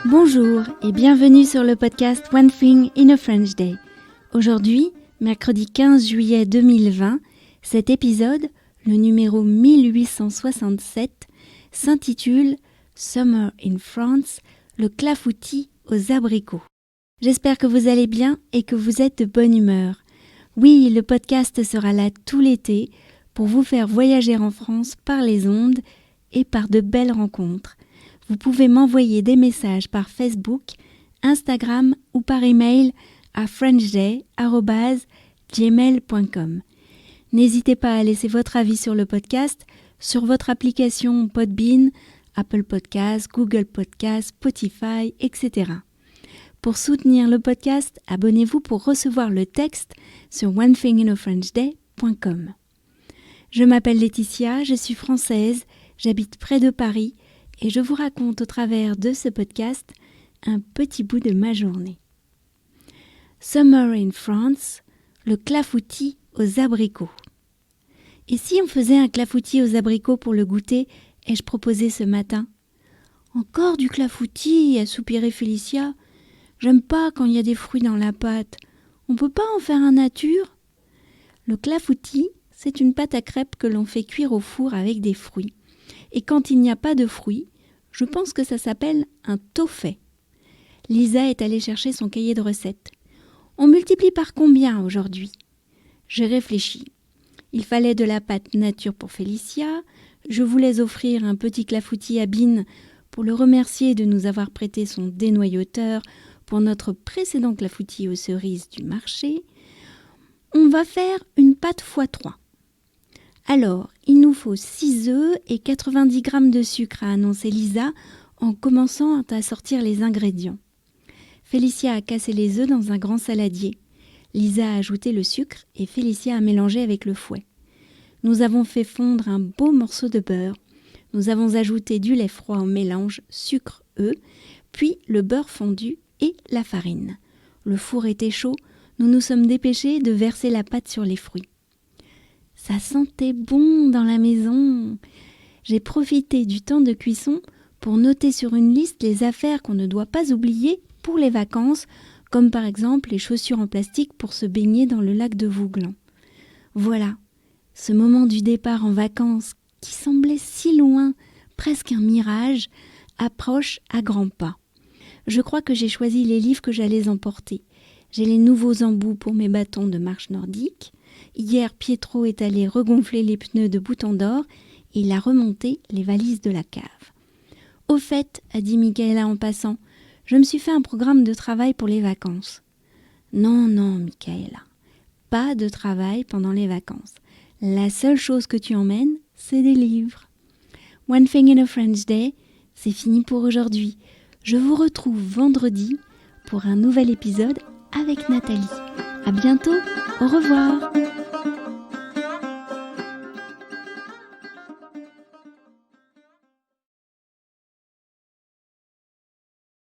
Bonjour et bienvenue sur le podcast One Thing in a French Day. Aujourd'hui, mercredi 15 juillet 2020, cet épisode, le numéro 1867, s'intitule Summer in France, le clafoutis aux abricots. J'espère que vous allez bien et que vous êtes de bonne humeur. Oui, le podcast sera là tout l'été pour vous faire voyager en France par les ondes et par de belles rencontres. Vous pouvez m'envoyer des messages par Facebook, Instagram ou par email à frenchday@gmail.com. N'hésitez pas à laisser votre avis sur le podcast sur votre application Podbean, Apple Podcasts, Google Podcasts, Spotify, etc. Pour soutenir le podcast, abonnez-vous pour recevoir le texte sur onethinginafrenchday.com. Je m'appelle Laetitia, je suis française, j'habite près de Paris et je vous raconte au travers de ce podcast un petit bout de ma journée. Summer in France, le clafoutis aux abricots. Et si on faisait un clafoutis aux abricots pour le goûter, ai-je proposé ce matin. Encore du clafoutis, a soupiré Félicia. J'aime pas quand il y a des fruits dans la pâte. On peut pas en faire un nature? Le clafoutis, c'est une pâte à crêpes que l'on fait cuire au four avec des fruits. Et quand il n'y a pas de fruits, je pense que ça s'appelle un tau-fait. Lisa est allée chercher son cahier de recettes. On multiplie par combien aujourd'hui? J'ai réfléchi. Il fallait de la pâte nature pour Félicia. Je voulais offrir un petit clafoutis à Bean pour le remercier de nous avoir prêté son dénoyauteur pour notre précédent clafoutis aux cerises du marché. On va faire une pâte x3. Alors, il nous faut 6 œufs et 90 g de sucre, a annoncé Lisa en commençant à sortir les ingrédients. Félicia a cassé les œufs dans un grand saladier. Lisa a ajouté le sucre et Félicia a mélangé avec le fouet. Nous avons fait fondre un beau morceau de beurre. Nous avons ajouté du lait froid au mélange sucre-œuf, puis le beurre fondu et la farine. Le four était chaud, nous nous sommes dépêchés de verser la pâte sur les fruits. Ça sentait bon dans la maison. J'ai profité du temps de cuisson pour noter sur une liste les affaires qu'on ne doit pas oublier pour les vacances, comme par exemple les chaussures en plastique pour se baigner dans le lac de Vouglan. Voilà, ce moment du départ en vacances qui semblait si loin, presque un mirage, approche à grands pas. Je crois que j'ai choisi les livres que j'allais emporter. J'ai les nouveaux embouts pour mes bâtons de marche nordique. Hier, Pietro est allé regonfler les pneus de Bouton d'Or et il a remonté les valises de la cave. Au fait, a dit Michaela en passant, je me suis fait un programme de travail pour les vacances. Non, Michaela, pas de travail pendant les vacances. La seule chose que tu emmènes, c'est des livres. One Thing in a French Day, c'est fini pour aujourd'hui. Je vous retrouve vendredi pour un nouvel épisode avec Nathalie. À bientôt, au revoir.